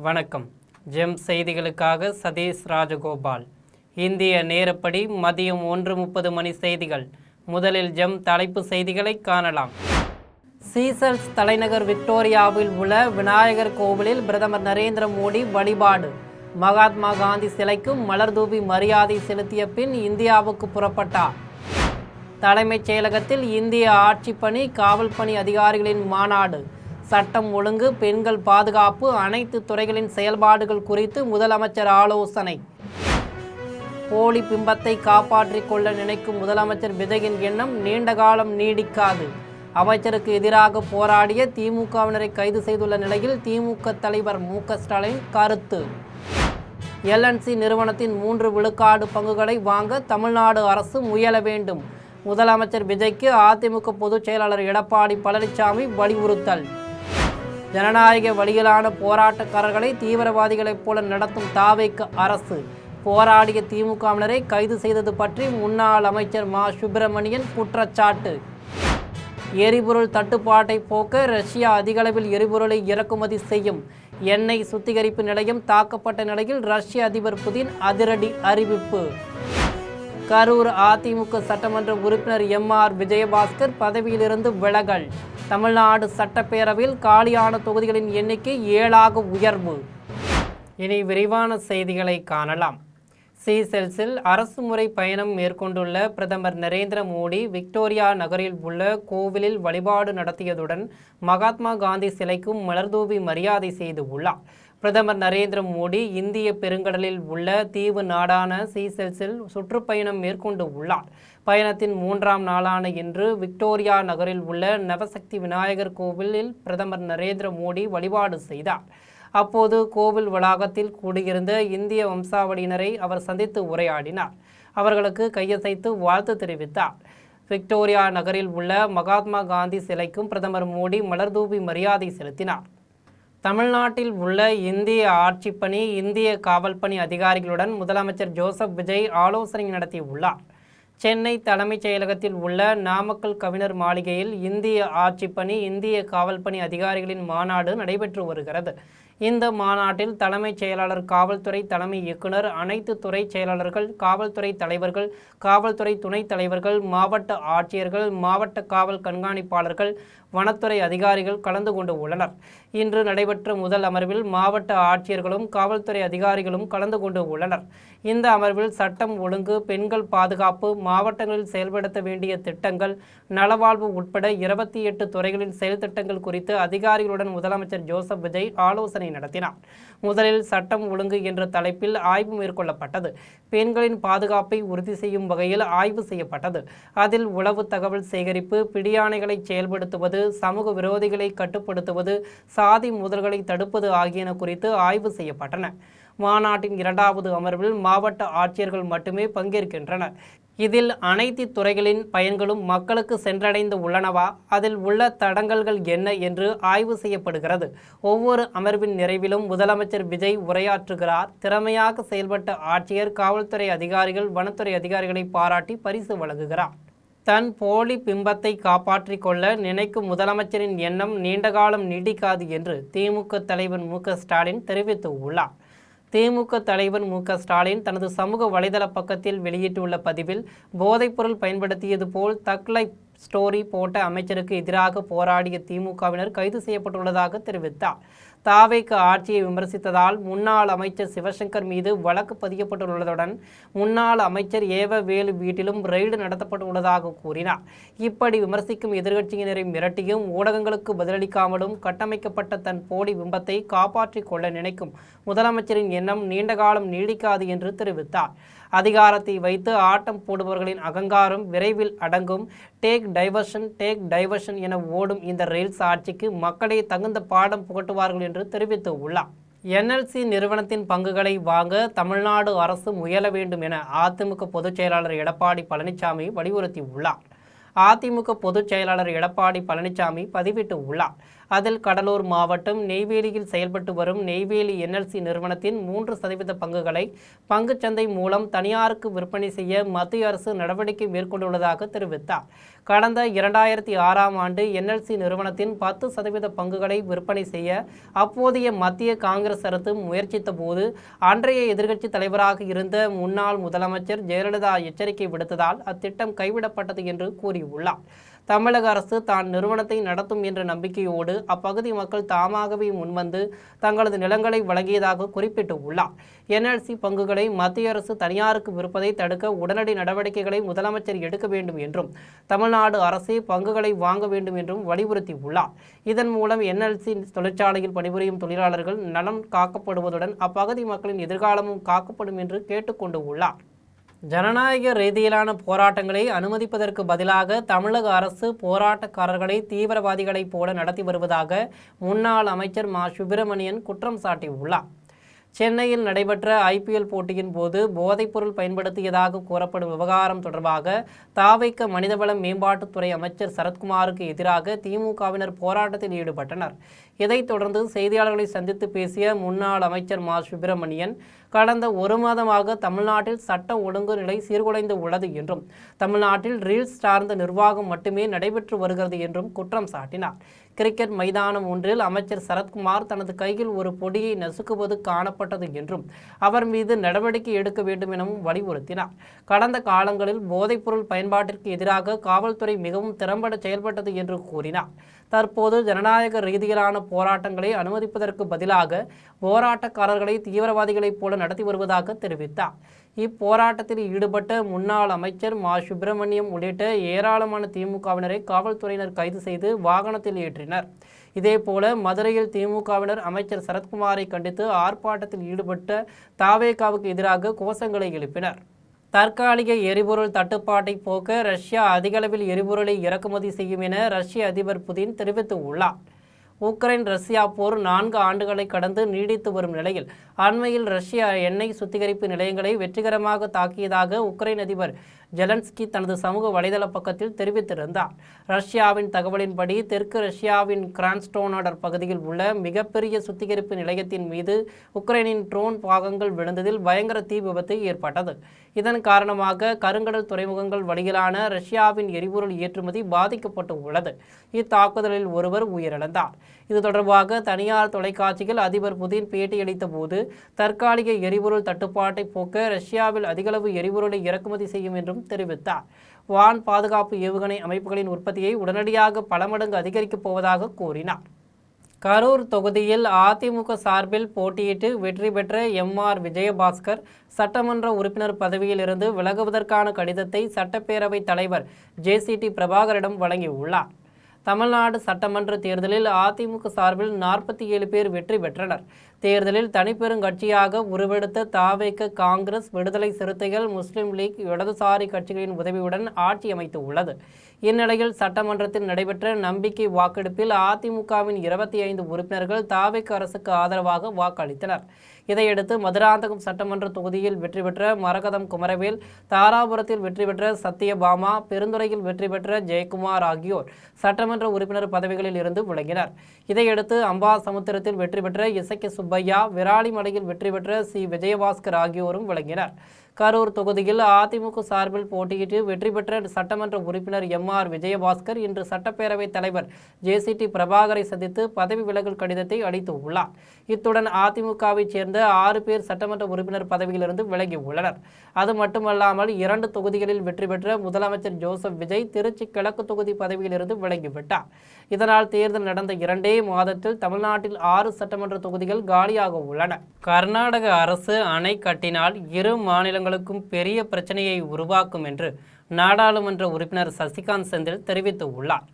வணக்கம். ஜெம் செய்திகளுக்காக சதீஷ் ராஜகோபால். இந்திய நேரப்படி மதியம் 1:30 மணி செய்திகள். முதலில் ஜெம் தலைப்பு செய்திகளை காணலாம். சீசெல்ஸ் தலைநகர் விக்டோரியாவில் உள்ள விநாயகர் கோவிலில் பிரதமர் நரேந்திர மோடி வழிபாடு. மகாத்மா காந்தி சிலைக்கு மலர்தூவி மரியாதை செலுத்திய பின் இந்தியாவுக்கு புறப்பட்டார். தலைமைச் செயலகத்தில் இந்திய ஆட்சிப்பணி காவல் பணி அதிகாரிகளின் மாநாடு. சட்டம் ஒழுங்கு, பெண்கள் பாதுகாப்பு, அனைத்து துறைகளின் செயல்பாடுகள் குறித்து முதலமைச்சர் ஆலோசனை. போலி பிம்பத்தை காப்பாற்றிக் கொள்ள நினைக்கும் முதலமைச்சர் விஜயின் எண்ணம் நீண்ட காலம் நீடிக்காது. அமைச்சருக்கு எதிராக போராடிய திமுகவினரை கைது செய்துள்ள நிலையில் திமுக தலைவர் மு.க. ஸ்டாலின் கருத்து. எல்&சி நிறுவனத்தின் 3 விழுக்காடு பங்குகளை வாங்க தமிழ்நாடு அரசு முயல வேண்டும். முதலமைச்சர் விஜய்க்கு அதிமுக பொதுச் செயலாளர் எடப்பாடி பழனிசாமி வலியுறுத்தல். ஜனநாயக வழியிலான போராட்டக்காரர்களை தீவிரவாதிகளைப் போல நடத்தும் தாவேக அரசு. போராடிய திமுகவினரை கைது செய்தது பற்றி முன்னாள் அமைச்சர் மா. சுப்பிரமணியன் குற்றச்சாட்டு. எரிபொருள் தட்டுப்பாட்டை போக்க ரஷ்யா அதிகளவில் எரிபொருளை இறக்குமதி செய்யும். எண்ணெய் சுத்திகரிப்பு நிலையம் தாக்கப்பட்ட நிலையில் ரஷ்ய அதிபர் புதின் அதிரடி அறிவிப்பு. கரூர் அதிமுக சட்டமன்ற உறுப்பினர் எம்.ஆர். விஜயபாஸ்கர் பதவியிலிருந்து விலகல். தமிழ்நாடு சட்டப்பேரவையில் காலியான தொகுதிகளின் எண்ணிக்கை 7ஆக உயர்வு. இனி விரிவான செய்திகளை காணலாம். சீசெல்ஸில் அரசுமுறை பயணம் மேற்கொண்டுள்ள பிரதமர் நரேந்திர மோடி விக்டோரியா நகரில் உள்ள கோவிலில் வழிபாடு நடத்தியதுடன் மகாத்மா காந்தி சிலைக்கும் மலர்தூவி மரியாதை செய்து உள்ளார். பிரதமர் நரேந்திர மோடி இந்திய பெருங்கடலில் உள்ள தீவு நாடான சீசெல்ஸில் சுற்றுப்பயணம் மேற்கொண்டு உள்ளார். பயணத்தின் 3ஆம் நாளான இன்று விக்டோரியா நகரில் உள்ள நவசக்தி விநாயகர் கோவிலில் பிரதமர் நரேந்திர மோடி வழிபாடு செய்தார். அப்போது கோவில் வளாகத்தில் கூடியிருந்த இந்திய வம்சாவளியினரை அவர் சந்தித்து உரையாடினார். அவர்களுக்கு கையசைத்து வாழ்த்து தெரிவித்தார். விக்டோரியா நகரில் உள்ள மகாத்மா காந்தி சிலைக்கும் பிரதமர் மோடி மலர்தூவி மரியாதை செலுத்தினார். தமிழ்நாட்டில் உள்ள இந்திய ஆட்சிப்பணி, இந்திய காவல் பணி அதிகாரிகளுடன் முதலமைச்சர் ஜோசப் விஜய் ஆலோசனை நடத்தியுள்ளார். சென்னை தலைமைச் செயலகத்தில் உள்ள நாமக்கல் கவிஞர் மாளிகையில் இந்திய ஆட்சிப்பணி, இந்திய காவல் பணி அதிகாரிகளின் மாநாடு நடைபெற்று வருகிறது. இந்த மாநாட்டில் தலைமைச் செயலாளர், காவல்துறை தலைமை இயக்குனர், அனைத்து துறை செயலாளர்கள், காவல்துறை தலைவர்கள், காவல்துறை துணைத் தலைவர்கள், மாவட்ட ஆட்சியர்கள், மாவட்ட காவல் கண்காணிப்பாளர்கள், வனத்துறை அதிகாரிகள் கலந்து கொண்டு உள்ளனர். இன்று நடைபெற்ற முதல் அமர்வில் மாவட்ட ஆட்சியர்களும் காவல்துறை அதிகாரிகளும் கலந்து கொண்டு உள்ளனர். இந்த அமர்வில் சட்டம் ஒழுங்கு, பெண்கள் பாதுகாப்பு, மாவட்டங்களில் செயல்படுத்த வேண்டிய திட்டங்கள், நலவாழ்வு உட்பட 28 துறைகளின் செயல் திட்டங்கள் குறித்து அதிகாரிகளுடன் முதலமைச்சர் ஜோசப் விஜய் ஆலோசனை நடத்தினார். முதலில் சட்டம் ஒழுங்கு என்ற தலைப்பில் ஆய்வு மேற்கொள்ளப்பட்டது. பெண்களின் பாதுகாப்பை உறுதி செய்யும் வகையில் ஆய்வு செய்யப்பட்டது. அதில் உளவு தகவல் சேகரிப்பு, பிடியாணைகளை செயல்படுத்துவது, சமூக விரோதிகளை கட்டுப்படுத்துவது, சாதி மோதல்களை தடுப்பது ஆகியன குறித்து ஆய்வு செய்யப்பட்டன. மாநாட்டின் 2வது அமர்வில் மாவட்ட ஆட்சியர்கள் மட்டுமே பங்கேற்கின்றனர். இதில் அனைத்து துறைகளின் பயன்களும் மக்களுக்கு சென்றடைந்து உள்ளனவா, அதில் உள்ள தடங்கல்கள் என்ன என்று ஆய்வு செய்யப்படுகிறது. ஒவ்வொரு அமர்வின் நிறைவிலும் முதலமைச்சர் விஜய் உரையாற்றுகிறார். திறமையாக செயல்பட்ட ஆட்சியர், காவல்துறை அதிகாரிகள், வனத்துறை அதிகாரிகளை பாராட்டி பரிசு வழங்குகிறார். தன் போலி பிம்பத்தை காப்பாற்றிக் கொள்ள நினைக்கும் முதலமைச்சரின் எண்ணம் நீண்டகாலம் நீடிக்காது என்று திமுக தலைவர் மு.க. ஸ்டாலின் தெரிவித்து உள்ளார். திமுக தலைவர் மு.க. ஸ்டாலின் தனது சமூக வலைதள பக்கத்தில் வெளியிட்டுள்ள பதிவில், போதைப்பொருள் பயன்படுத்தியது போல் தக் லைஃப் ஸ்டோரி போட்ட அமைச்சருக்கு எதிராக போராடிய திமுகவினர் கைது செய்யப்பட்டுள்ளதாக தெரிவித்தார். தாவேக ஆட்சியை விமர்சித்ததால் முன்னாள் அமைச்சர் சிவசங்கர் மீது வழக்கு பதியப்பட்டுள்ளதுடன் முன்னாள் அமைச்சர் ஏவ வேலு வீட்டிலும் ரெய்டு நடத்தப்பட்டுள்ளதாக கூறினார். இப்படி விமர்சிக்கும் எதிர்க்கட்சியினரை மிரட்டியும் ஊடகங்களுக்கு பதிலளிக்காமலும் கட்டமைக்கப்பட்ட தன் போலி பிம்பத்தை காப்பாற்றிக் கொள்ள நினைக்கும் முதலமைச்சரின் எண்ணம் நீண்டகாலம் நீடிக்காது என்று தெரிவித்தார். அதிகாரத்தை வைத்து ஆட்டம் போடுபவர்களின் அகங்காரம் விரைவில் அடங்கும். டேக் டைவர்ஷன் என ஓடும் இந்த ரயில்ஸ் ஆட்சிக்கு மக்களே தகுந்த பாடம் புகட்டுவார்கள் என்று தெரிவித்து உள்ளார். எல்&சி நிறுவனத்தின் பங்குகளை வாங்க தமிழ்நாடு அரசு முயல வேண்டும் என அதிமுக பொதுச் செயலாளர் எடப்பாடி பழனிசாமி வலியுறுத்தி உள்ளார். அதிமுக பொதுச் செயலாளர் எடப்பாடி பழனிசாமி பதிவிட்டு உள்ளார். அதில் கடலூர் மாவட்டம் நெய்வேலியில் செயல்பட்டு வரும் நெய்வேலி என்எல்சி நிறுவனத்தின் 3% பங்குகளை பங்குச்சந்தை மூலம் தனியாருக்கு விற்பனை செய்ய மத்திய அரசு நடவடிக்கை மேற்கொண்டுள்ளதாக தெரிவித்தார். கடந்த 2006ஆம் ஆண்டு என்எல்சி நிறுவனத்தின் 10% பங்குகளை விற்பனை செய்ய அப்போதைய மத்திய காங்கிரஸ் அரசு முயற்சித்த போது அன்றைய எதிர்க்கட்சி தலைவராக இருந்த முன்னாள் முதலமைச்சர் ஜெயலலிதா எச்சரிக்கை விடுத்ததால் அத்திட்டம் கைவிடப்பட்டது என்று கூறியுள்ளார். தமிழக அரசு தான் நிறுவனத்தை நடத்தும் என்ற நம்பிக்கையோடு அப்பகுதி மக்கள் தாமாகவே முன்வந்து தங்களது நிலங்களை வழங்கியதாக குறிப்பிட்டுள்ளார். என்எல்சி பங்குகளை மத்திய அரசு தனியாருக்கு விற்பதை தடுக்க உடனடி நடவடிக்கைகளை முதலமைச்சர் எடுக்க வேண்டும் என்றும் தமிழ்நாடு அரசே பங்குகளை வாங்க வேண்டும் என்றும் வலியுறுத்தியுள்ளார். இதன் மூலம் என்எல்சி தொழிற்சாலையில் பணிபுரியும் தொழிலாளர்கள் நலம் காக்கப்படுவதுடன் அப்பகுதி மக்களின் எதிர்காலமும் காக்கப்படும் என்று கேட்டுக்கொண்டுள்ளார். ஜனநாயக ரீதியிலான போராட்டங்களை அனுமதிப்பதற்கு பதிலாக தமிழக அரசு போராட்டக்காரர்களை தீவிரவாதிகளைப் போல நடத்தி வருவதாக முன்னாள் அமைச்சர் மா. சுப்பிரமணியன் குற்றம் சாட்டியுள்ளார். சென்னையில் நடைபெற்ற ஐபிஎல் போட்டியின் போது போதைப்பொருள் பயன்படுத்தியதாக கூறப்படும் விவகாரம் தொடர்பாக தாவைக்க மனிதவள மேம்பாட்டுத்துறை அமைச்சர் சரத்குமாருக்கு எதிராக திமுகவினர் போராட்டத்தில் ஈடுபட்டனர். இதைத் தொடர்ந்து செய்தியாளர்களை சந்தித்து பேசிய முன்னாள் அமைச்சர் மா. சுப்பிரமணியன், கடந்த 1 மாதமாக தமிழ்நாட்டில் சட்ட ஒழுங்கு நிலை சீர்குலைந்து உள்ளது என்றும் தமிழ்நாட்டில் ரீல்ஸ் சார்ந்த நிர்வாகம் மட்டுமே நடைபெற்று வருகிறது என்றும் குற்றம் சாட்டினார். கிரிக்கெட் மைதானம் ஒன்றில் அமைச்சர் சரத்குமார் தனது கையில் ஒரு பொடியை நசுக்குவது காணப்பட்டது என்றும் அவர் மீது நடவடிக்கை எடுக்க வேண்டும் எனவும் வலியுறுத்தினார். கடந்த காலங்களில் போதைப்பொருள் பயன்பாட்டிற்கு எதிராக காவல்துறை மிகவும் திறம்பட செயல்பட்டது என்று கூறினார். தற்போது ஜனநாயக ரீதியிலான போராட்டங்களை அனுமதிப்பதற்கு பதிலாக போராட்டக்காரர்களை தீவிரவாதிகளைப் போல நடத்தி வருவதாக தெரிவித்தார். இப்போராட்டத்தில் ஈடுபட்ட முன்னாள் அமைச்சர் மா. சுப்பிரமணியம் உள்ளிட்ட ஏராளமான திமுகவினரை காவல்துறையினர் கைது செய்து வாகனத்தில் ஏற்றினர். இதேபோல மதுரையில் திமுகவினர் அமைச்சர் சரத்குமாரை கண்டித்து ஆர்ப்பாட்டத்தில் ஈடுபட்ட தாவேகாவுக்கு எதிராக கோஷங்களை எழுப்பினர். தற்காலிக எரிபொருள் தட்டுப்பாட்டை போக்க ரஷ்யா அதிகளவில் எரிபொருளை இறக்குமதி செய்யும் என ரஷ்ய அதிபர் புதின் தெரிவித்துள்ளார். உக்ரைன் ரஷ்யா போர் 4 ஆண்டுகளை கடந்து நீடித்து வரும் நிலையில் அண்மையில் ரஷ்யா எண்ணெய் சுத்திகரிப்பு நிலையங்களை வெற்றிகரமாக தாக்கியதாக உக்ரைன் அதிபர் ஜெலன்ஸ்கி தனது சமூக வலைதள பக்கத்தில் தெரிவித்திருந்தார். ரஷ்யாவின் தகவலின்படி தெற்கு ரஷ்யாவின் கிரான்ஸ்டோனாடர் பகுதியில் உள்ள மிகப்பெரிய சுத்திகரிப்பு நிலையத்தின் மீது உக்ரைனின் ட்ரோன் பாகங்கள் விழுந்ததில் பயங்கர தீ விபத்து ஏற்பட்டது. இதன் காரணமாக கருங்கடல் துறைமுகங்கள் வழியிலான ரஷ்யாவின் எரிபொருள் ஏற்றுமதி பாதிக்கப்பட்டு உள்ளது. இத்தாக்குதலில் ஒருவர் உயிரிழந்தார். இது தொடர்பாக தனியார் தொலைக்காட்சியில் அதிபர் புதின் பேட்டியளித்த போது தற்காலிக எரிபொருள் தட்டுப்பாட்டை போக்க ரஷ்யாவில் அதிகளவு எரிபொருளை இறக்குமதி செய்யும் என்றும் தெரிவித்தார். வான் பாதுகாப்பு ஏவுகணை அமைப்புகளின் உற்பத்தியை உடனடியாக பல மடங்கு அதிகரிக்கப் போவதாக கூறினார். கரூர் தொகுதியில் அதிமுக சார்பில் போட்டியிட்டு வெற்றி பெற்ற எம்.ஆர். விஜயபாஸ்கர் சட்டமன்ற உறுப்பினர் பதவியில் இருந்து விலகுவதற்கான கடிதத்தை சட்டப்பேரவைத் தலைவர் ஜே.சி.டி. பிரபாகரிடம் வழங்கியுள்ளார். தமிழ்நாடு சட்டமன்ற தேர்தலில் அதிமுக சார்பில் 47 பேர் வெற்றி பெற்றனர். தேர்தலில் தனிப்பெருங்கட்சியாக உருவெடுத்த தாவேக, காங்கிரஸ், விடுதலை சிறுத்தைகள், முஸ்லிம் லீக், இடதுசாரி கட்சிகளின் உதவியுடன் ஆட்சி அமைத்து உள்ளது. இந்நிலையில் சட்டமன்றத்தில் நடைபெற்ற நம்பிக்கை வாக்கெடுப்பில் அதிமுகவின் 25 உறுப்பினர்கள் தாவேக அரசுக்கு ஆதரவாக வாக்களித்தனர். இதையடுத்து மதுராந்தகம் சட்டமன்ற தொகுதியில் வெற்றி பெற்ற மரகதம் குமரவேல், தாராபுரத்தில் வெற்றி பெற்ற சத்யபாமா, பெருந்துறையில் வெற்றி பெற்ற ஜெயக்குமார் ஆகியோர் சட்டமன்ற உறுப்பினர் பதவிகளில் இருந்து விலகினர். இதையடுத்து அம்பாசமுத்திரத்தில் வெற்றி பெற்ற இசக்கி சுப்பையா, விராலிமலையில் வெற்றி பெற்ற சி. விஜயபாஸ்கர் ஆகியோரும் விலகினர். கரூர் தொகுதியில் அதிமுக சார்பில் போட்டியிட்டு வெற்றி பெற்ற சட்டமன்ற உறுப்பினர் எம்.ஆர். விஜயபாஸ்கர் இன்று சட்டப்பேரவைத் தலைவர் ஜே.சி.டி. பிரபாகரை சந்தித்து பதவி விலகல் கடிதத்தை அளித்துள்ளார். இத்துடன் அதிமுகவைச் சேர்ந்த 6 பேர் சட்டமன்ற உறுப்பினர் பதவியிலிருந்து விலகியுள்ளனர். அது மட்டுமல்லாமல் 2 தொகுதிகளில் வெற்றி பெற்ற முதலமைச்சர் ஜோசப் விஜய் திருச்சி கிழக்கு தொகுதி பதவியிலிருந்து விலகிவிட்டார். இதனால் தேர்தல் நடந்த 2 மாதத்தில் தமிழ்நாட்டில் 6 சட்டமன்ற தொகுதிகள் காலியாக உள்ளன. கர்நாடக அரசு அணை கட்டினால் இரு மாநிலங்களுக்கும் பெரிய பிரச்சனையை உருவாக்கும் என்று நாடாளுமன்ற உறுப்பினர் சசிகாந்த் செந்தில் தெரிவித்துள்ளார்.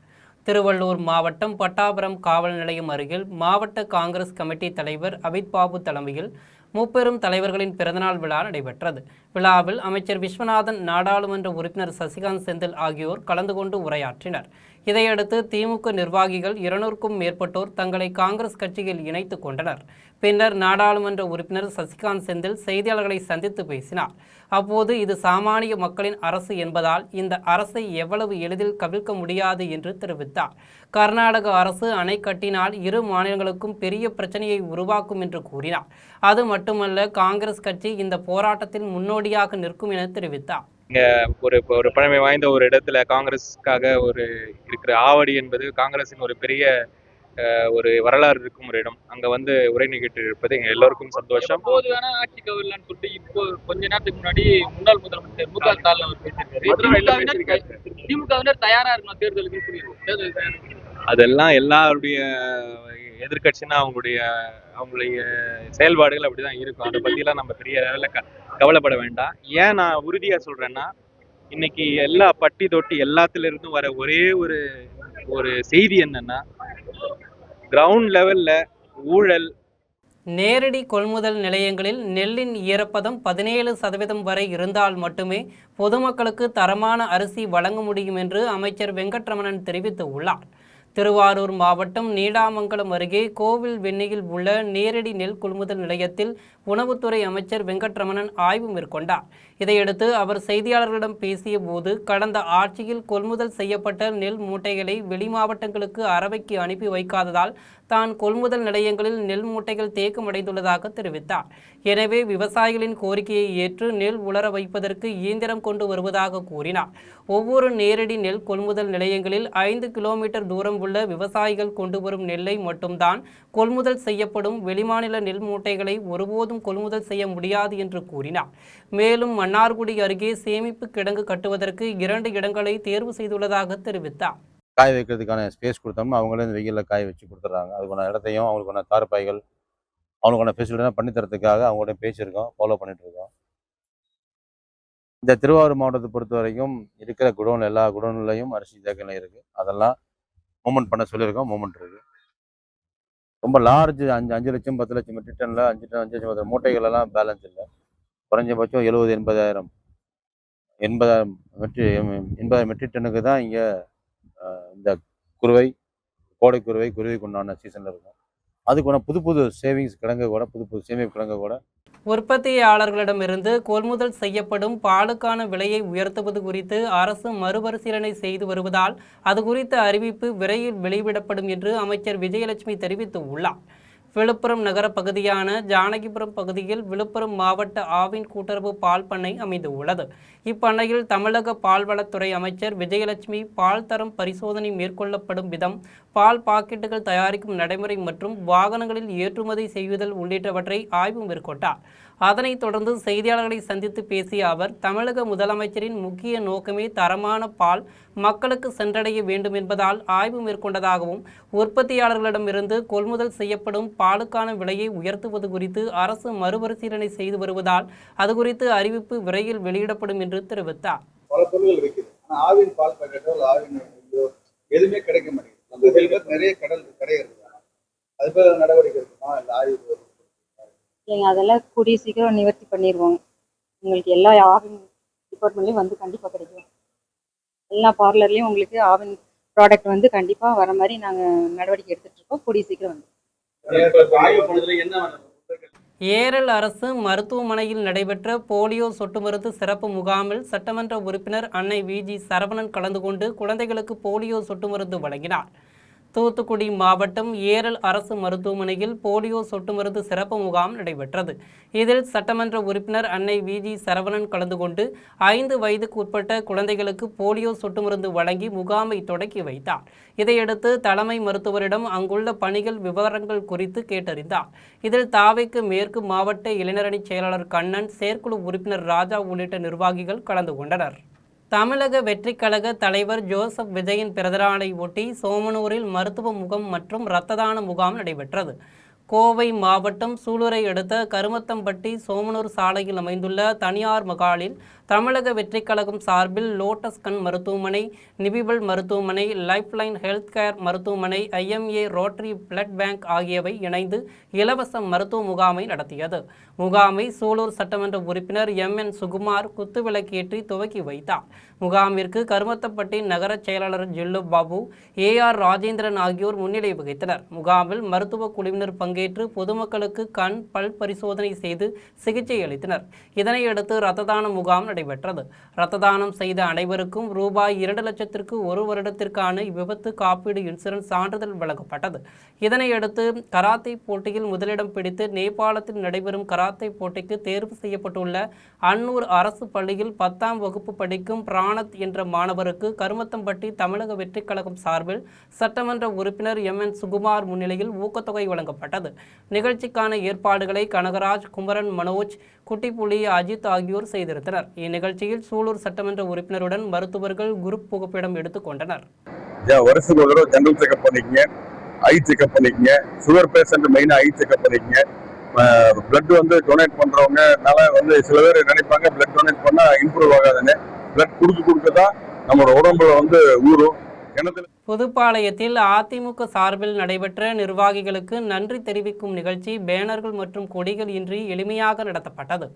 திருவள்ளூர் மாவட்டம் பட்டாபுரம் காவல் நிலையம் அருகில் மாவட்ட காங்கிரஸ் கமிட்டி தலைவர் அபித் பாபு தலைமையில் முப்பெரும் தலைவர்களின் பிறந்தநாள் விழா நடைபெற்றது. விழாவில் அமைச்சர் விஸ்வநாதன், நாடாளுமன்ற உறுப்பினர் சசிகாந்த் செந்தில் ஆகியோர் கலந்து கொண்டு உரையாற்றினர். இதையடுத்து திமுக நிர்வாகிகள் 200க்கும் மேற்பட்டோர் தங்களை காங்கிரஸ் கட்சியில் இணைத்துக் கொண்டனர். பின்னர் நாடாளுமன்ற உறுப்பினர் சசிகாந்த் செந்தில் செய்தியாளர்களை சந்தித்து பேசினார். அப்போது இது சாமானிய மக்களின் அரசு என்பதால் இந்த அரசை எவ்வளவு எளிதில் கவிழ்க்க முடியாது என்று தெரிவித்தார். கர்நாடக அரசு அணை கட்டினால் இரு மாநிலங்களுக்கும் பெரிய பிரச்சனையை உருவாக்கும் என்று கூறினார். அது மட்டுமல்ல, காங்கிரஸ் கட்சி இந்த போராட்டத்தில் முன்னோடியாக நிற்கும் என தெரிவித்தார். ஒரு பழமை வாய்ந்த ஒரு இடத்துல காங்கிரஸுக்காக இருக்கிற ஆவடி என்பது காங்கிரசின் ஒரு பெரிய ஒரு வரலாறு இருக்கும் ஒரு இடம். அங்க உரை நிகழ்ச்சி இருப்பது எங்க எல்லோருக்கும் சந்தோஷம். போதுவான ஆட்சி கவிழ்லான்னு சொல்லிட்டு இப்போ கொஞ்ச நேரத்துக்கு முன்னாடி முன்னாள் முதலமைச்சர் மு.க. ஸ்டாலின் அவர் பேசியிருக்காரு. திமுகவினர் தயாரா இருக்கணும் தேர்தலுக்கு. அதெல்லாம் எல்லாருடைய எதிர்கட்சின்னா அவங்களுடைய செயல்பாடுகள் அப்படிதான் இருக்கும். அதை பத்திலாம் நம்ம பெரிய லெவலில் கவலைப்பட வேண்டாம். ஏன் நான் உறுதியா சொல்றேன்னா, இன்னைக்கு எல்லா பட்டி தொட்டி எல்லாத்துல இருந்தும் வர ஒரே ஒரு செய்தி என்னன்னா, கிரவுண்ட் லெவல்ல ஊழல். நேரடி கொள்முதல் நிலையங்களில் நெல்லின் ஈரப்பதம் 17% வரை இருந்தால் மட்டுமே பொதுமக்களுக்கு தரமான அரிசி வழங்க முடியும் என்று அமைச்சர் வெங்கட்ரமணன் தெரிவித்துள்ளார். திருவாரூர் மாவட்டம் நீடாமங்கலம் அருகே கோவில் வெண்ணியில் உள்ள நேரடி நெல் கொள்முதல் நிலையத்தில் உணவுத்துறை அமைச்சர் வெங்கட்ரமணன் ஆய்வு மேற்கொண்டார். இதையடுத்து அவர் செய்தியாளர்களிடம் பேசிய போது, கடந்த ஆட்சியில் கொள்முதல் செய்யப்பட்ட நெல் மூட்டைகளை வெளி மாவட்டங்களுக்கு அரவைக்கு அனுப்பி வைக்காததால் தான் கொள்முதல் நிலையங்களில் நெல் மூட்டைகள் தேக்கமடைந்துள்ளதாக தெரிவித்தார். எனவே விவசாயிகளின் கோரிக்கையை ஏற்று நெல் உலர வைப்பதற்கு இயந்திரம் கொண்டு வருவதாக கூறினார். ஒவ்வொரு நேரடி நெல் கொள்முதல் நிலையங்களில் 5 கிலோமீட்டர் தூரம் உள்ள விவசாயிகள் கொண்டு வரும் நெல்லை மட்டும்தான் கொள்முதல் செய்யப்படும். வெளிமாநில நெல் மூட்டைகளை ஒருபோதும் கொள்முதல் செய்ய முடியாது என்று கூறினார். மேலும் மன்னார்குடி அருகே சேமிப்பு கிடங்கு கட்டுவதற்கு 2 இடங்களை தேர்வு செய்துள்ளதாக தெரிவித்தார். காய வைக்கிறதுக்கான ஸ்பேஸ் கொடுத்தோம்னா அவங்களே இந்த வெயிலில் காய வச்சு கொடுத்துட்றாங்க. அதுக்கான இடத்தையும் அவங்களுக்கான தார்பாய்கள் அவங்களுக்கான ஃபெசிலிட்டிலாம் பண்ணித்தரத்துக்காக அவங்கள்ட்ட பேசியிருக்கோம், ஃபாலோ பண்ணிகிட்ருக்கோம். இந்த திருவாரூர் மாவட்டத்தை பொறுத்த வரைக்கும் இருக்கிற குடோன் எல்லா குடோன்லையும் அரிசி தேக்கநிலை இருக்குது. அதெல்லாம் மூவ்மெண்ட் பண்ண சொல்லியிருக்கோம், மூவ்மெண்ட் இருக்குது. ரொம்ப லார்ஜ் 5 லட்சம் 10 லட்சம் மெட்ரிக் டனில் 5 லட்சம் மூட்டைகளெல்லாம் பேலன்ஸ் இல்லை. குறைஞ்சபட்சம் 70-80 மெட்ரிக் டன்னுக்கு தான் இங்கே இந்த குருவை, கோடை குருவைக்கு உண்டான சீசனில் இருக்கும். அதுக்கான புது சேவிங்ஸ் கிடங்கு கூட புது சேமிப்பு கிடங்கு கூட உற்பத்தியாளர்களிடமிருந்து கொள்முதல் செய்யப்படும் பாலுக்கான விலையை உயர்த்துவது குறித்து அரசு மறுபரிசீலனை செய்து வருவதால் அது குறித்த அறிவிப்பு விரைவில் வெளியிடப்படும் என்று அமைச்சர் விஜயலட்சுமி தெரிவித்துள்ளார். விழுப்புரம் நகர பகுதியான ஜானகிபுரம் பகுதியில் விழுப்புரம் மாவட்ட ஆவின் கூட்டுறவு பால் பண்ணை அமைந்துள்ளது. இப்பண்ணையில் தமிழக பால்வளத்துறை அமைச்சர் விஜயலட்சுமி பால் தரம் பரிசோதனை மேற்கொள்ளப்படும் விதம், பால் பாக்கெட்டுகள் தயாரிக்கும் நடைமுறை மற்றும் வாகனங்களில் ஏற்றுமதி செய்வதல் உள்ளிட்டவற்றை ஆய்வு மேற்கொண்டார். அதனைத் தொடர்ந்து செய்தியாளர்களை சந்தித்து பேசிய அவர், தமிழக முதலமைச்சரின் முக்கிய நோக்கமே தரமான பால் மக்களுக்கு சென்றடைய வேண்டும் என்பதால் ஆய்வு மேற்கொண்டதாகவும், உற்பத்தியாளர்களிடமிருந்து கொள்முதல் செய்யப்படும் பாலுக்கான விலையை உயர்த்துவது குறித்து அரசு மறுபரிசீலனை செய்து வருவதால் அது குறித்து அறிவிப்பு விரைவில் வெளியிடப்படும் என்று தெரிவித்தார். பல பொருட்கள் இருக்குது. ஆவின் பால் பாக்கெட்டோ எதுவுமே கிடைக்க மாட்டேங்குது. நிறைய கடை இருக்கு. அது நடவடிக்கை இருக்குமா? இல்லை ஆய்வு அதெல்லாம் கூடிய சீக்கிரம் நிவர்த்தி பண்ணிடுவோம். உங்களுக்கு எல்லா ஆவின் டிபார்ட்மெண்ட்லையும் கண்டிப்பாக கிடைக்கும். எல்லா பார்லர்லேயும் உங்களுக்கு ஆவின் ப்ராடக்ட் கண்டிப்பாக வர மாதிரி நாங்கள் நடவடிக்கை எடுத்துகிட்டு இருக்கோம். கூடிய சீக்கிரம் ஏரல் அரசு மருத்துவமனையில் நடைபெற்ற போலியோ சொட்டு மருந்து சிறப்பு முகாமில் சட்டமன்ற உறுப்பினர் அன்னை வி.ஜி. சரவணன் கலந்து கொண்டு குழந்தைகளுக்கு போலியோ சொட்டு மருந்து வழங்கினார். தூத்துக்குடி மாவட்டம் ஏரல் அரசு மருத்துவமனையில் போலியோ சொட்டு மருந்து சிறப்பு முகாம் நடைபெற்றது. இதில் சட்டமன்ற உறுப்பினர் அன்னை வி.ஜி. சரவணன் கலந்து கொண்டு 5 வயதுக்கு உட்பட்ட குழந்தைகளுக்கு போலியோ சொட்டு மருந்து வழங்கி முகாமை தொடக்கி வைத்தார். இதையடுத்து தலைமை மருத்துவரிடம் அங்குள்ள பணிகள் விவரங்கள் குறித்து கேட்டறிந்தார். இதில் தாவைக்கு மேற்கு மாவட்ட இளைஞரணி செயலாளர் கண்ணன், செயற்குழு உறுப்பினர் ராஜா உள்ளிட்ட நிர்வாகிகள் கலந்து கொண்டனர். தமிழக வெற்றிக் கழக தலைவர் ஜோசப் விஜயின் பிறந்தநாளை ஒட்டி சோமனூரில் மருத்துவ முகாம் மற்றும் இரத்த தான முகாம் நடைபெற்றது. கோவை மாவட்டம் சூலூரை அடுத்த கருமத்தம்பட்டி சோமனூர் சாலையில் அமைந்துள்ள தனியார் மகாலில் தமிழக வெற்றிக் கழகம் சார்பில் லோட்டஸ் கண் மருத்துவமனை, நிபிபல் மருத்துவமனை, லைஃப்லைன் ஹெல்த் கேர் மருத்துவமனை, IMA ரோட்டரி பிளட் பேங்க் ஆகியவை இணைந்து இலவச மருத்துவ முகாமை நடத்தியது. முகாமை சூலூர் சட்டமன்ற உறுப்பினர் MN சுகுமார் குத்துவிளக்கேற்றி துவக்கி வைத்தார். முகாமிற்கு கருமத்தப்பட்டி நகர செயலாளர் ஜில்லு பாபு, AR ராஜேந்திரன் ஆகியோர் முன்னிலை வகித்தனர். முகாமில் மருத்துவ குழுவினர் பங்கேற்று பொதுமக்களுக்கு கண், பல் பரிசோதனை செய்து சிகிச்சை அளித்தனர். இதனையடுத்து இரத்த தான முகாம் நடைபெற்றது. இரத்த தானம் செய்த அனைவருக்கும் ரூபாய் 2 லட்சத்திற்கு 1 வருடத்திற்கான விபத்து காப்பீடு இன்சூரன்ஸ் சான்றிதழ் வழங்கப்பட்டது. இதனையடுத்து கராத்தே போட்டியில் முதலிடம் பிடித்து நேபாளத்தில் நடைபெறும் கராத்தே போட்டிக்கு தேர்வு செய்யப்பட்டுள்ள அன்னூர் அரசு பள்ளியில் 10ஆம் வகுப்பு படிக்கும் பிராணத் என்ற மாணவருக்கு கருமத்தம்பட்டி தமிழக வெற்றிக் கழகம் சார்பில் சட்டமன்ற உறுப்பினர் MN சுகுமார் முன்னிலையில் ஊக்கத்தொகை வழங்கப்பட்டது. நிகழ்ச்சிக்கான ஏற்பாடுகளை கனகராஜ், குமரன், மனோஜ், குட்டிப்புலி, அஜித் ஆகியோர் செய்திருந்தனர். இந்நிகழ்ச்சியில் சூலூர் சட்டமன்ற உறுப்பினருடன் மருத்துவர்கள் குரூப் புகைப்படம் எடுத்துக் கொண்டனர். வருஷத்துக்கு ஒரு தடவை ஜெனரல் செக்அப் பண்ணிக்கங்க, ஐ செக்அப் பண்ணிக்கங்க, சுகர் பேஷண்ட் மெயினா ஐ செக்அப் பண்ணிக்கங்க. பிளட் வந்து டொனேட் பண்றவங்கனால சில பேர் நினைப்பாங்க பிளட் டொனேட் பண்ணா இம்ப்ரூவ் ஆகாதுன்னு. பிளட் கொடுக்க தான் நம்மளோட உடம்புல ஊறும். புதுப்பாளையத்தில் அதிமுக சார்பில் நடைபெற்ற நிர்வாகிகளுக்கு நன்றி தெரிவிக்கும் நிகழ்ச்சி பேனர்கள் மற்றும் கொடிகள் இன்றி எளிமையாக நடத்தப்பட்டது.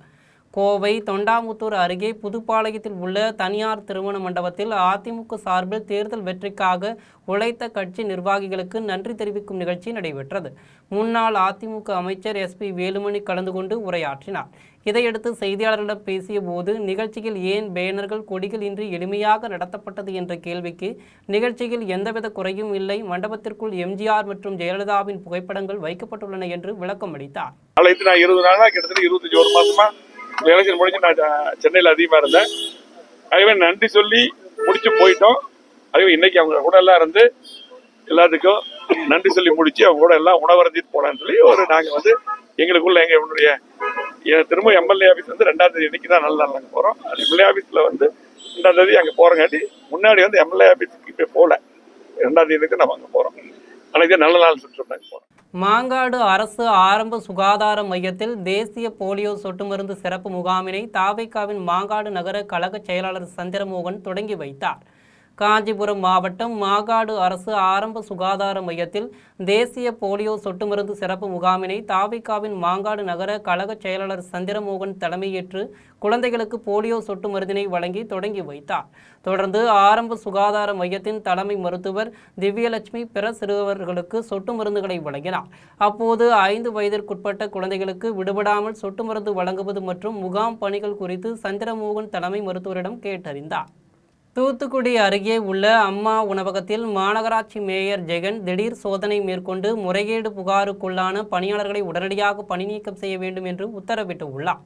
கோவை தொண்டாமுத்தூர் அருகே புதுப்பாளையத்தில் உள்ள தனியார் திருமண மண்டபத்தில் அதிமுக சார்பில் தேர்தல் வெற்றிக்காக உழைத்த கட்சி நிர்வாகிகளுக்கு நன்றி தெரிவிக்கும் நிகழ்ச்சி நடைபெற்றது. முன்னாள் அதிமுக அமைச்சர் SP வேலுமணி கலந்து கொண்டு உரையாற்றினார். இதையடுத்து செய்தியாளர்களிடம் பேசிய போது நிகழ்ச்சியில் ஏன் பேனர்கள், கொடிகள் இன்றி எளிமையாக நடத்தப்பட்டது என்ற கேள்விக்கு நிகழ்ச்சியில் எந்தவித குறையும் இல்லை, மண்டபத்திற்குள் MGR மற்றும் ஜெயலலிதாவின் புகைப்படங்கள் வைக்கப்பட்டுள்ளன என்று விளக்கம் அளித்தார். 20 நாளா கிட்டத்தட்ட 21 மாசமா எலெக்ஷன் முடிஞ்சு நான் சென்னையில் அதிகமாக இருந்தேன். ஆகவே நன்றி சொல்லி முடிச்சு போயிட்டோம். ஆகவே இன்னைக்கு அவங்க கூட எல்லாம் இருந்து எல்லாத்துக்கும் நன்றி சொல்லி முடிச்சு அவங்க கூட எல்லாம் உணவருந்திட்டு போலான்னு சொல்லி நாங்கள் எங்களுக்குள்ள என்னுடைய திரும்ப MLA ஆஃபீஸ் 2ஆம் தேதி இன்னைக்கு தான் நல்ல நாள் நாங்கள் போகிறோம். அது MLA ஆஃபீஸில் 2ஆம் தேதி அங்கே போகிறங்காட்டி முன்னாடி MLA ஆஃபீஸுக்கு இப்போ போகல. 2ஆம் தேதிக்கு நம்ம அங்கே போகிறோம். அன்னைக்கு நல்ல நாள் சுற்றுலாங்க போகிறோம். மாங்காடு அரசு ஆரம்ப சுகாதார மையத்தில் தேசிய போலியோ சொட்டு மருந்து சிறப்பு முகாமினை தாவேகாவின் மாங்காடு நகர கழக செயலாளர் சந்திரமோகன் தொடங்கி வைத்தார். காஞ்சிபுரம் மாவட்டம் மாங்காடு அரசு ஆரம்ப சுகாதார மையத்தில் தேசிய போலியோ சொட்டு மருந்து சிறப்பு முகாமினை தாவேகாவின் மாங்காடு நகர கழக செயலாளர் சந்திரமோகன் தலைமையேற்று குழந்தைகளுக்கு போலியோ சொட்டு மருந்தினை வழங்கி தொடங்கி வைத்தார். தொடர்ந்து ஆரம்ப சுகாதார மையத்தின் தலைமை மருத்துவர் திவ்யலட்சுமி பிற சிறுவர்களுக்கு சொட்டு மருந்துகளை வழங்கினார். அப்போது 5 வயதிற்குட்பட்ட குழந்தைகளுக்கு விடுபடாமல் சொட்டு மருந்து வழங்குவது மற்றும் முகாம் பணிகள் குறித்து சந்திரமோகன் தலைமை மருத்துவரிடம் கேட்டறிந்தார். தூத்துக்குடி அருகே உள்ள அம்மா உணவகத்தில் மாநகராட்சி மேயர் ஜெகன் திடீர் சோதனை மேற்கொண்டு முறைகேடு புகாருக்குள்ளான பணியாளர்களை உடனடியாக பணி நீக்கம் செய்ய வேண்டும் என்று உத்தரவிட்டுள்ளார்.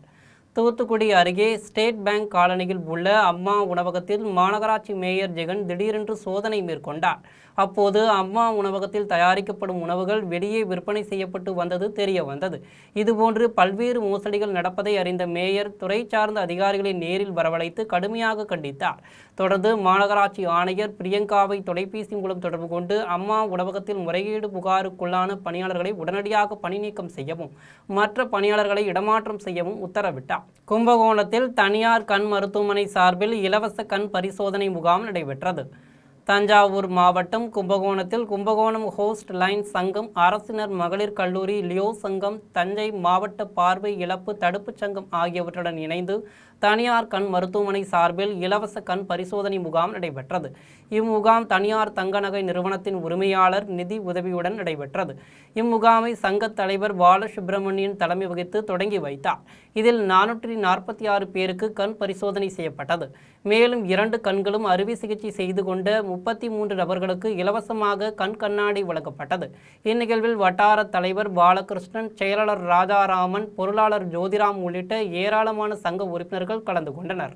தூத்துக்குடி அருகே ஸ்டேட் பேங்க் காலனியில் உள்ள அம்மா உணவகத்தில் மாநகராட்சி மேயர் ஜெகன் திடீரென்று சோதனை மேற்கொண்டார். அப்போது அம்மா உணவகத்தில் தயாரிக்கப்படும் உணவுகள் வெளியே விற்பனை செய்யப்பட்டு வந்தது தெரிய வந்தது. இதுபோன்று பல்வேறு மோசடிகள் நடப்பதை அறிந்த மேயர் துறை சார்ந்த அதிகாரிகளை நேரில் வரவழைத்து கடுமையாக கண்டித்தார். தொடர்ந்து மாநகராட்சி ஆணையர் பிரியங்காவை தொலைபேசி மூலம் தொடர்பு கொண்டு அம்மா உணவகத்தில் முறைகேடு புகாருக்குள்ளான பணியாளர்களை உடனடியாக பணி நீக்கம் செய்யவும் மற்ற பணியாளர்களை இடமாற்றம் செய்யவும் உத்தரவிட்டார். கும்பகோணத்தில் தனியார் கண் மருத்துவமனை சார்பில் இலவச கண் பரிசோதனை முகாம் நடைபெற்றது. தஞ்சாவூர் மாவட்டம் கும்பகோணத்தில் கும்பகோணம் ஹோஸ்ட் லைன் சங்கம், அரசினர் மகளிர் கல்லூரி, லியோ சங்கம், தஞ்சை மாவட்ட பார்வை இழப்பு தடுப்பு சங்கம் ஆகியவற்றுடன் இணைந்து தனியார் கண் மருத்துவமனை சார்பில் இலவச கண் பரிசோதனை முகாம் நடைபெற்றது. இம்முகாம் தனியார் தங்க நகை நிறுவனத்தின் உரிமையாளர் நிதி உதவியுடன் நடைபெற்றது. இம்முகாமை சங்க தலைவர் பாலசுப்ரமணியன் தலைமை வகித்து தொடங்கி வைத்தார். இதில் 446 பேருக்கு கண் பரிசோதனை செய்யப்பட்டது. மேலும் 2 கண்களும் அறுவை சிகிச்சை செய்து கொண்ட 33 நபர்களுக்கு இலவசமாக கண் கண்ணாடி வழங்கப்பட்டது. இந்நிகழ்வில் வட்டார தலைவர் பாலகிருஷ்ணன், செயலாளர் ராஜாராமன், பொருளாளர் ஜோதிராம் உள்ளிட்ட ஏராளமான சங்க உறுப்பினர்கள் கலந்து கொண்டனர்.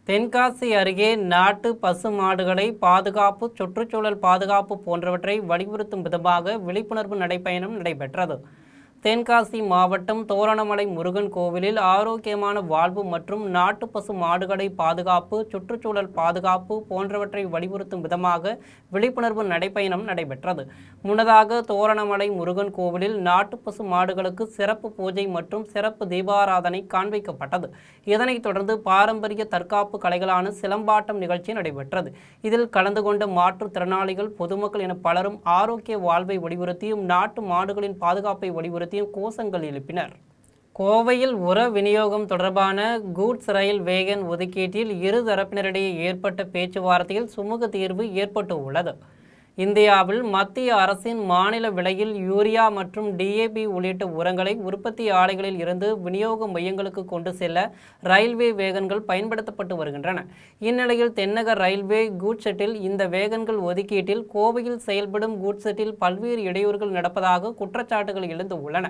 தென்காசி அருகே நாட்டு பசு மாடுகளை பாதுகாப்பு, சுற்றுச்சூழல் பாதுகாப்பு போன்றவற்றை வலியுறுத்தும் விதமாக விழிப்புணர்வு நடைபயணம் நடைபெற்றது. தென்காசி மாவட்டம் தோரணமலை முருகன் கோவிலில் ஆரோக்கியமான வாழ்வு மற்றும் நாட்டு பசு மாடுகளை பாதுகாப்பு, சுற்றுச்சூழல் பாதுகாப்பு போன்றவற்றை வலியுறுத்தும் விதமாக விழிப்புணர்வு நடைபயணம் நடைபெற்றது. முன்னதாக தோரணமலை முருகன் கோவிலில் நாட்டு பசு மாடுகளுக்கு சிறப்பு பூஜை மற்றும் சிறப்பு தீபாராதனை காண்பிக்கப்பட்டது. இதனைத் தொடர்ந்து பாரம்பரிய தற்காப்பு கலைகளான சிலம்பாட்டம் நிகழ்ச்சி நடைபெற்றது. இதில் கலந்து கொண்ட மாற்றுத்திறனாளிகள், பொதுமக்கள் என பலரும் ஆரோக்கிய வாழ்வை வலியுறுத்தியும் நாட்டு மாடுகளின் பாதுகாப்பை வலியுறுத்தியும் கோஷங்கள் எழுப்பினர். கோவையில் உர விநியோகம் தொடர்பான கூட்ஸ் ரயில் வேகன் ஒதுக்கீட்டில் இரு தரப்பினரிடையே ஏற்பட்ட பேச்சுவார்த்தையில் சுமூக தீர்வு ஏற்பட்டு உள்ளது. இந்தியாவில் மத்திய அரசின் மாநில விலையில் யூரியா மற்றும் DAP உள்ளிட்ட உரங்களை உற்பத்தி ஆலைகளில் இருந்து விநியோக மையங்களுக்கு கொண்டு செல்ல ரயில்வே வேகன்கள் பயன்படுத்தப்பட்டு வருகின்றன. இந்நிலையில் தென்னக ரயில்வே கூட்ஷெட்டில் இந்த வேகன்கள் ஒதுக்கீட்டில் கோவையில் செயல்படும் கூட்ஷெட்டில் பல்வேறு இடையூறுகள் நடப்பதாக குற்றச்சாட்டுகள் எழுந்து உள்ளன.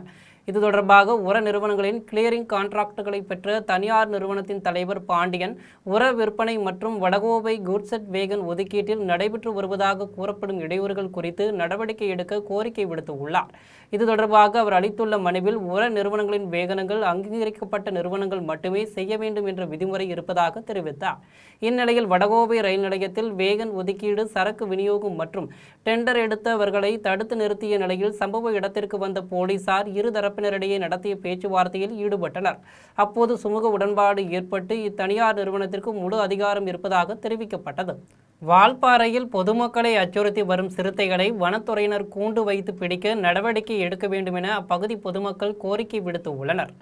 இது தொடர்பாக உர நிறுவனங்களின் கிளியரிங் கான்ட்ராக்டுகளை பெற்ற தனியார் நிறுவனத்தின் தலைவர் பாண்டியன் உர விற்பனை மற்றும் வடகோவை கூட்ஷெட் வேகன் ஒதுக்கீட்டில் நடைபெற்று வருவதாக கூறப்படும் இடையூறுகள் குறித்து நடவடிக்கை எடுக்க கோரிக்கை விடுத்துள்ளார். இது தொடர்பாக அவர் அளித்துள்ள மனுவில் உர நிறுவனங்களின் வேகனங்கள் அங்கீகரிக்கப்பட்ட நிறுவனங்கள் மட்டுமே செய்ய வேண்டும் என்ற விதிமுறை இருப்பதாக தெரிவித்தார். இந்நிலையில் வடகோவை ரயில் நிலையத்தில் வேகன் ஒதுக்கீடு, சரக்கு விநியோகம் மற்றும் டெண்டர் எடுத்தவர்களை தடுத்து நிறுத்திய நிலையில் சம்பவ இடத்திற்கு வந்த போலீசார் இரு தரப்பினரிடையே நடத்திய பேச்சுவார்த்தையில் ஈடுபட்டனர். அப்போது சுமூக உடன்பாடு ஏற்பட்டு இத்தனியார் நிறுவனத்திற்கு முழு அதிகாரம் இருப்பதாக தெரிவிக்கப்பட்டது. வால்பாறையில் பொதுமக்களை அச்சுறுத்தி வரும் சிறுத்தைகளை வனத்துறையினர் கூண்டு வைத்து பிடிக்க நடவடிக்கை எடுக்க வேண்டும் என அப்பகுதி பொதுமக்கள் கோரிக்கை விடுத்து உள்ளனர்.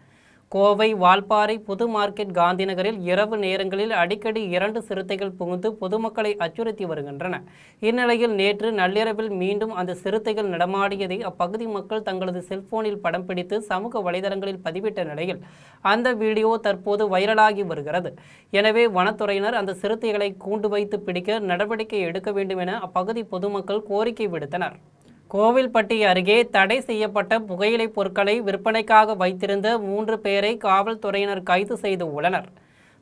கோவை வால்பாறை புது மார்க்கெட் காந்திநகரில் இரவு நேரங்களில் அடிக்கடி 2 சிறுத்தைகள் புகுந்து பொதுமக்களை அச்சுறுத்தி வருகின்றன. இந்நிலையில் நேற்று நள்ளிரவில் மீண்டும் அந்த சிறுத்தைகள் நடமாடியதை அப்பகுதி மக்கள் தங்களது செல்போனில் படம் பிடித்து சமூக வலைதளங்களில் பதிவிட்ட நிலையில் அந்த வீடியோ தற்போது வைரலாகி வருகிறது. எனவே வனத்துறையினர் அந்த சிறுத்தைகளை கூண்டு வைத்து பிடிக்க நடவடிக்கை எடுக்க வேண்டும் என அப்பகுதி பொதுமக்கள் கோரிக்கை விடுத்தனர். கோவில்பட்டி அருகே தடை செய்யப்பட்ட புகையிலை பொருட்களை விற்பனைக்காக வைத்திருந்த 3 பேரை காவல்துறையினர் கைது செய்து உள்ளனர்.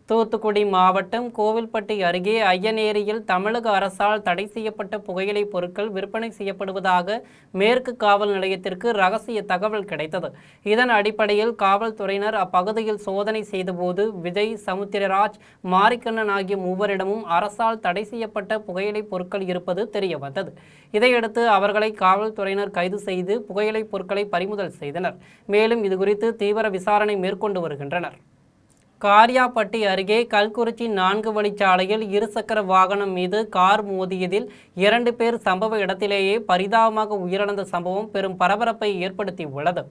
தூத்துக்குடி மாவட்டம் கோவில்பட்டி அருகே ஐயனேரியில் தமிழக அரசால் தடை செய்யப்பட்ட புகையிலை பொருட்கள் விற்பனை செய்யப்படுவதாக மேற்கு காவல் நிலையத்திற்கு ரகசிய தகவல் கிடைத்தது. இதன் அடிப்படையில் காவல்துறையினர் அப்பகுதியில் சோதனை செய்தபோது விஜய், சமுத்திரராஜ், மாரிக்கண்ணன் ஆகிய 3வரிடமும் அரசால் தடை செய்யப்பட்ட புகையிலை பொருட்கள் இருப்பது தெரியவந்தது. இதையடுத்து அவர்களை காவல்துறையினர் கைது செய்து புகையிலை பொருட்களை பறிமுதல் செய்தனர். மேலும் இதுகுறித்து தீவிர விசாரணை மேற்கொண்டு வருகின்றனர். காரியாபட்டி அருகே கல்குறிச்சி 4 வழிச்சாலையில் இருசக்கர வாகனம் மீது கார் மோதியதில் 2 பேர் சம்பவ இடத்திலேயே பரிதாபமாக உயிரிழந்த சம்பவம் பெரும் பரபரப்பை ஏற்படுத்தி உள்ளது.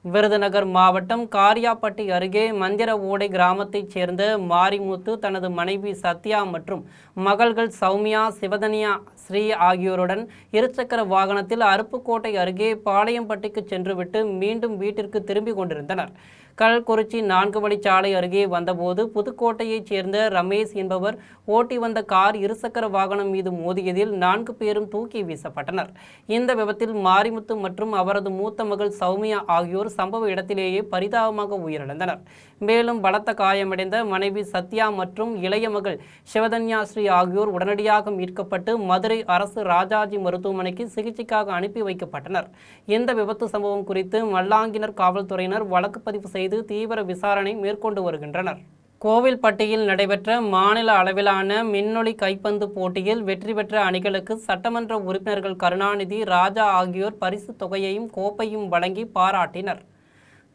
விருதுநகர் மாவட்டம் காரியாபட்டி அருகே மந்திர ஓடை கிராமத்தைச் சேர்ந்த மாரிமுத்து தனது மனைவி சத்யா மற்றும் மகள்கள் சௌமியா, சிவதனியா, ஸ்ரீ ஆகியோருடன் இருசக்கர வாகனத்தில் அருப்புக்கோட்டை அருகே பாளையம்பட்டிக்கு சென்றுவிட்டு மீண்டும் வீட்டிற்கு திரும்பி கொண்டிருந்தனர். கல்குறிச்சி 4 வழிச்சாலை அருகே வந்தபோது புதுக்கோட்டையைச் சேர்ந்த ரமேஷ் என்பவர் ஓட்டி வந்த கார் இருசக்கர வாகனம் மீது மோதியதில் 4 பேரும் தூக்கி வீசப்பட்டனர். இந்த விபத்தில் மாரிமுத்து மற்றும் அவரது மூத்த மகள் சௌமியா ஆகியோர் சம்பவ இடத்திலேயே பரிதாபமாக உயிரிழந்தனர். மேலும் பலத்த காயமடைந்த மனைவி சத்யா மற்றும் இளைய மகள் சிவதன்யா ஸ்ரீ ஆகியோர் உடனடியாக மீட்கப்பட்டு மதுரை அரசு ராஜாஜி மருத்துவமனைக்கு சிகிச்சைக்காக அனுப்பி வைக்கப்பட்டனர். இந்த விபத்து சம்பவம் குறித்து மல்லாங்கினர் காவல்துறையினர் வழக்கு பதிவு செய்து தீவிர விசாரணை மேற்கொண்டு வருகின்றனர். கோவில்பட்டியில் நடைபெற்ற மாநில அளவிலான மின்னொலி கைப்பந்து போட்டியில் வெற்றி பெற்ற அணிகளுக்கு சட்டமன்ற உறுப்பினர்கள் கருணாநிதி, ராஜா ஆகியோர் பரிசு தொகையையும் கோப்பையும் வழங்கி பாராட்டினர்.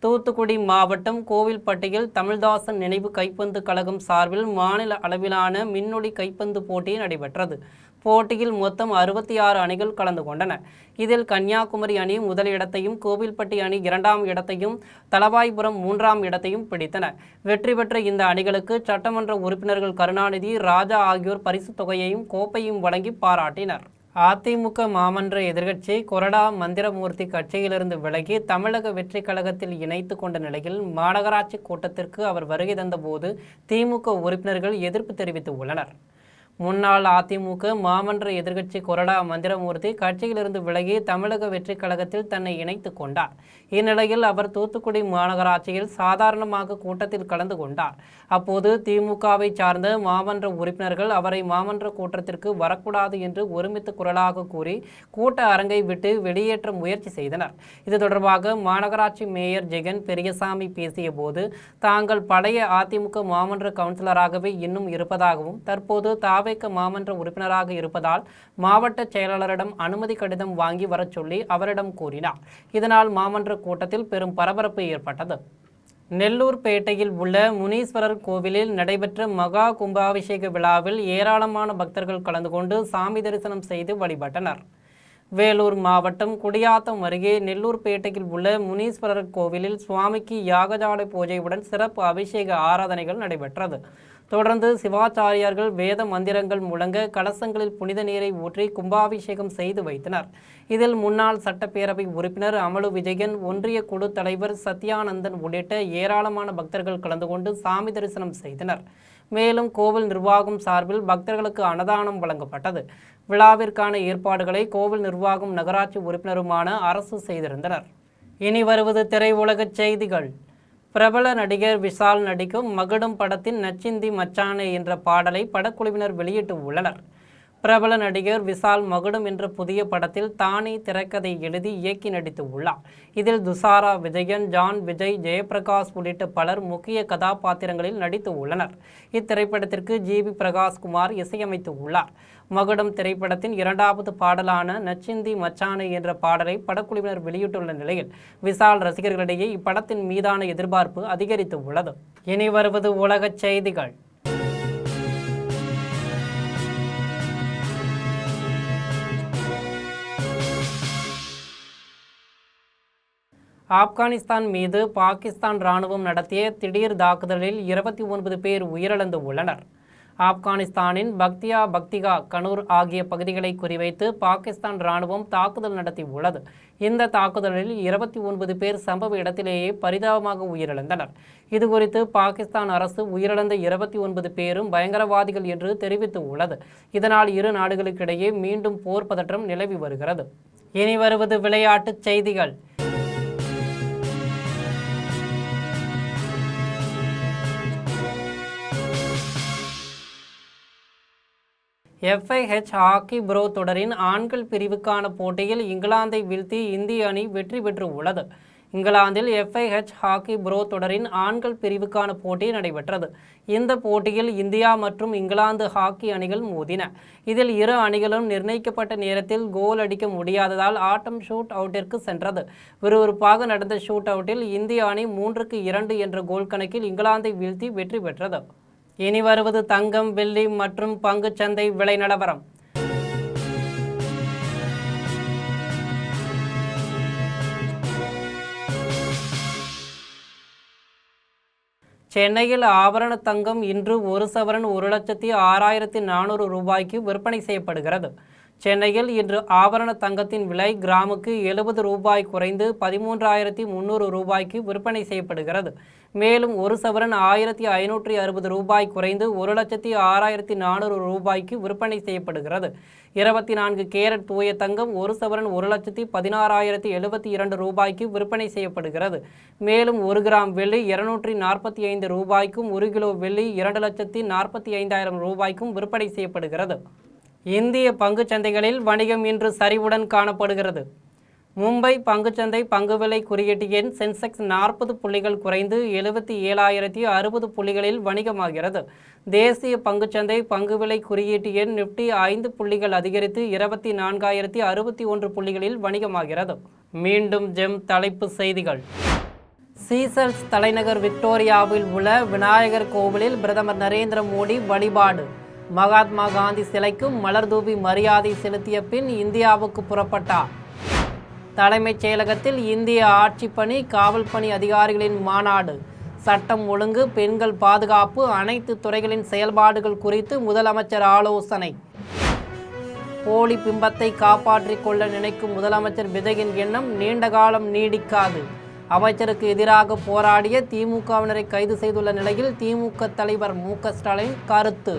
தூத்துக்குடி மாவட்டம் கோவில்பட்டியில் தமிழ்தாசன் நினைவு கைப்பந்து கழகம் சார்பில் மாநில அளவிலான மின்னொலி கைப்பந்து போட்டி நடைபெற்றது. போட்டியில் மொத்தம் 66 அணிகள் கலந்து கொண்டன. இதில் கன்னியாகுமரி அணி முதல் இடத்தையும், கோவில்பட்டி அணி 2ஆம் இடத்தையும், தளவாய்புரம் 3ஆம் இடத்தையும் பிடித்தன. வெற்றி பெற்ற இந்த அணிகளுக்கு சட்டமன்ற உறுப்பினர்கள் கருணாநிதி, ராஜா ஆகியோர் பரிசு தொகையையும் கோப்பையும் வழங்கி பாராட்டினர். அதிமுக மாமன்ற எதிர்க்கட்சி கொறடா மந்திரமூர்த்தி கட்சியிலிருந்து விலகி தமிழக வெற்றி கழகத்தில் இணைத்து கொண்ட நிலையில் மாநகராட்சி கூட்டத்திற்கு அவர் வருகை தந்தபோது திமுக உறுப்பினர்கள் எதிர்ப்பு தெரிவித்து உள்ளனர். முன்னாள் அதிமுக மாமன்ற எதிர்க்கட்சி கொறடா மந்திரமூர்த்தி கட்சியிலிருந்து விலகி தமிழக வெற்றி கழகத்தில் தன்னை இணைத்துக் கொண்டார். இந்நிலையில் அவர் தூத்துக்குடி மாநகராட்சியில் சாதாரணமாக கூட்டத்தில் கலந்து கொண்டார். அப்போது திமுகவை சார்ந்த மாமன்ற உறுப்பினர்கள் அவரை மாமன்ற கூட்டத்திற்கு வரக்கூடாது என்று ஒருமித்த குரலாக கூறி கூட்ட அரங்கை விட்டு வெளியேற்ற முயற்சி செய்தனர். இது தொடர்பாக மாநகராட்சி மேயர் ஜெகன் பெரியசாமி பேசிய போது, தாங்கள் பழைய அதிமுக மாமன்ற கவுன்சிலராகவே இன்னும் இருப்பதாகவும் தற்போது தாவேக மாமன்ற உறுப்பினராக இருப்பதால் மாவட்ட செயலாளரிடம் அனுமதி கடிதம் வாங்கி வரச் சொல்லி அவரிடம் கூறினார். இதனால் மாமன்ற கூட்டத்தில் பெரும் பரபரப்பு ஏற்பட்டது. நெல்லூர்பேட்டையில் உள்ள முனீஸ்வரர் கோவிலில் நடைபெற்ற மகா கும்பாபிஷேக விழாவில் ஏராளமான பக்தர்கள் கலந்து கொண்டு சாமி தரிசனம் செய்து வழிபட்டனர். வேலூர் மாவட்டம் குடியாத்தம் அருகே நெல்லூர்பேட்டையில் உள்ள முனீஸ்வரர் கோவிலில் சுவாமிக்கு யாகஜாலை பூஜையுடன் சிறப்பு அபிஷேக ஆராதனைகள் நடைபெற்றது. தொடர்ந்து சிவாச்சாரியார்கள் வேத மந்திரங்கள் முழங்க கலசங்களில் புனித நீரை ஊற்றி கும்பாபிஷேகம் செய்து வைத்தனர். இதில் முன்னாள் சட்டப்பேரவை உறுப்பினர் அமலு விஜயன், ஒன்றிய குழு தலைவர் சத்யானந்தன் உள்ளிட்ட ஏராளமான பக்தர்கள் கலந்து கொண்டு சாமி தரிசனம் செய்தனர். மேலும் கோவில் நிர்வாகம் சார்பில் பக்தர்களுக்கு அன்னதானம் வழங்கப்பட்டது. விழாவிற்கான ஏற்பாடுகளை கோவில் நிர்வாகம் நகராட்சி உறுப்பினருமான அரசு செய்திருந்தனர். இனி வருவது திரையுலக செய்திகள். பிரபல நடிகர் விஷால் நடிக்கும் மகுடம் படத்தின் நச்சிந்தி மச்சானே என்ற பாடலை படக்குழுவினர் வெளியிட்டு உள்ளனர். பிரபல நடிகர் விஷால் மகுடம் என்ற புதிய படத்தில் தானே திரைக்கதை எழுதி இயக்கி நடித்து உள்ளார். இதில் துஷாரா விஜயன், ஜான் விஜய், ஜெயபிரகாஷ் உள்ளிட்ட பலர் முக்கிய கதாபாத்திரங்களில் நடித்து உள்ளனர். இத்திரைப்படத்திற்கு ஜிபி பிரகாஷ்குமார் இசையமைத்து உள்ளார். மகுடம் திரைப்படத்தின் இரண்டாவது பாடலான நச்சிந்தி மச்சானே என்ற பாடலை படக்குழுவினர் வெளியிட்டுள்ள நிலையில் விஷால் ரசிகர்களிடையே இப்படத்தின் மீதான எதிர்பார்ப்பு அதிகரித்து உள்ளது. இனி வருவது உலக செய்திகள். ஆப்கானிஸ்தான் மீது பாகிஸ்தான் இராணுவம் நடத்திய திடீர் தாக்குதலில் 29 பேர் உயிரிழந்து உள்ளனர். ஆப்கானிஸ்தானின் பக்திகா, கனூர் ஆகிய பகுதிகளை குறிவைத்து பாகிஸ்தான் இராணுவம் தாக்குதல் நடத்தி உள்ளது. இந்த தாக்குதலில் 29 பேர் சம்பவ இடத்திலேயே பரிதாபமாக உயிரிழந்தனர். இதுகுறித்து பாகிஸ்தான் அரசு உயிரிழந்த 29 பேரும் பயங்கரவாதிகள் என்று தெரிவித்து உள்ளது. இதனால் இரு நாடுகளுக்கிடையே மீண்டும் போர் பதற்றம் நிலவி வருகிறது. இனி வருவது விளையாட்டுச் செய்திகள். FIH ஹாக்கி ப்ரோ தொடரின் ஆண்கள் பிரிவுக்கான போட்டியில் இங்கிலாந்தை வீழ்த்தி இந்திய அணி வெற்றி பெற்று உள்ளது. இங்கிலாந்தில் FIH ஹாக்கி ப்ரோ தொடரின் ஆண்கள் பிரிவுக்கான போட்டி நடைபெற்றது. இந்த போட்டியில் இந்தியா மற்றும் இங்கிலாந்து ஹாக்கி அணிகள் மோதின. இதில் இரு அணிகளும் நிர்ணயிக்கப்பட்ட நேரத்தில் கோல் அடிக்க முடியாததால் ஆட்டம் ஷூட் அவுட்டிற்கு சென்றது. விறுவிறுப்பாக நடந்த ஷூட் அவுட்டில் இந்திய அணி 3-2 என்ற கோல் கணக்கில் இங்கிலாந்தை வீழ்த்தி வெற்றி பெற்றது. இனி வருவது தங்கம், வெள்ளி மற்றும் பங்குச்சந்தை விலை நிலவரம். சென்னையில் ஆபரண தங்கம் இன்று 1 சவரன் 1,06,400 ரூபாய்க்கு விற்பனை செய்யப்படுகிறது. சென்னையில் இன்று ஆபரண தங்கத்தின் விலை கிராமுக்கு 70 ரூபாய் குறைந்து 13,300 ரூபாய்க்கு விற்பனை செய்யப்படுகிறது. மேலும் 1 சவரன் 1,560 ரூபாய் குறைந்து 1,06,400 ரூபாய்க்கு விற்பனை செய்யப்படுகிறது. 24 கேரட் தூய தங்கம் 1 சவரன் 1,16,072 ரூபாய்க்கு விற்பனை செய்யப்படுகிறது. மேலும் 1 கிராம் வெள்ளி 245 ரூபாய்க்கும் 1 கிலோ வெள்ளி 2,45,000 ரூபாய்க்கும் விற்பனை செய்யப்படுகிறது. இந்திய பங்குச்சந்தைகளில் வணிகம் இன்று சரிவுடன் காணப்படுகிறது. மும்பை பங்குச்சந்தை பங்குவிலை குறியீட்டு எண் சென்செக்ஸ் 40 புள்ளிகள் குறைந்து 77,060 புள்ளிகளில் வணிகமாகிறது. தேசிய பங்குச்சந்தை பங்குவிலை குறியீட்டு எண் நிப்டி 5 புள்ளிகள் அதிகரித்து 24,061 புள்ளிகளில் வணிகமாகிறது. மீண்டும் ஜெம் தலைப்பு செய்திகள். சீசல்ஸ் தலைநகர் விக்டோரியாவில் உள்ள விநாயகர் கோவிலில் பிரதமர் நரேந்திர மோடி வழிபாடு. மகாத்மா காந்தி சிலைக்கு மலர் தூவி மரியாதை செலுத்திய பின் இந்தியாவுக்கு புறப்பட்டார். தலைமைச் செயலகத்தில் இந்திய ஆட்சிப் பணி, காவல் பணி அதிகாரிகளின் மாநாடு. சட்டம் ஒழுங்கு, பெண்கள் பாதுகாப்பு, அனைத்து துறைகளின் செயல்பாடுகள் குறித்து முதலமைச்சர் ஆலோசனை. போலி பிம்பத்தை காப்பாற்றிக் கொள்ள நினைக்கும் முதலமைச்சர் விஜயின் எண்ணம் நீண்ட காலம் நீடிக்காது. அமைச்சருக்கு எதிராக போராடிய திமுகவினரை கைது செய்துள்ள நிலையில் திமுக தலைவர் மு.க. ஸ்டாலின் கருத்து.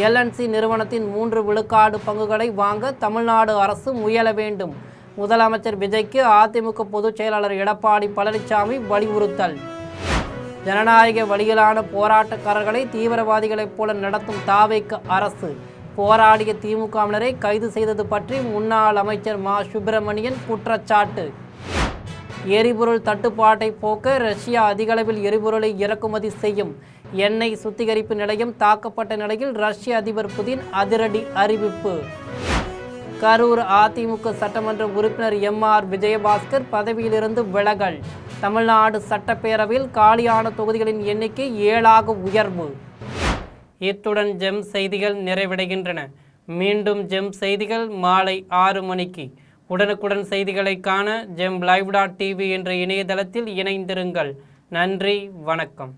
LNC நிறுவனத்தின் 3 விழுக்காடு பங்குகளை வாங்க தமிழ்நாடு அரசு முயல வேண்டும். முதலமைச்சர் விஜய்க்கு அதிமுக பொதுச் செயலாளர் எடப்பாடி பழனிசாமி வலியுறுத்தல். ஜனநாயக வழியிலான போராட்டக்காரர்களை தீவிரவாதிகளைப் போல நடத்தும் தாவேக அரசு. போராடிய திமுகவினரை கைது செய்தது பற்றி முன்னாள் அமைச்சர் மா. சுப்பிரமணியன் குற்றச்சாட்டு. எரிபொருள் தட்டுப்பாட்டை போக்க ரஷ்யா அதிகளவில் எரிபொருளை இறக்குமதி செய்யும். எண்ணெய் சுத்திகரிப்பு நிலையம் தாக்கப்பட்ட நிலையில் ரஷ்ய அதிபர் புதின் அதிரடி அறிவிப்பு. கரூர் அதிமுக சட்டமன்ற உறுப்பினர் MR விஜயபாஸ்கர் பதவியிலிருந்து விலகல். தமிழ்நாடு சட்டப்பேரவையில் காலியான தொகுதிகளின் எண்ணிக்கை 7ஆக உயர்வு. இத்துடன் ஜெம் செய்திகள் நிறைவடைகின்றன. மீண்டும் ஜெம் செய்திகள் மாலை 6 மணிக்கு. உடனுக்குடன் செய்திகளை காண GemLive.tv என்ற இணையதளத்தில் இணைந்திருங்கள். நன்றி, வணக்கம்.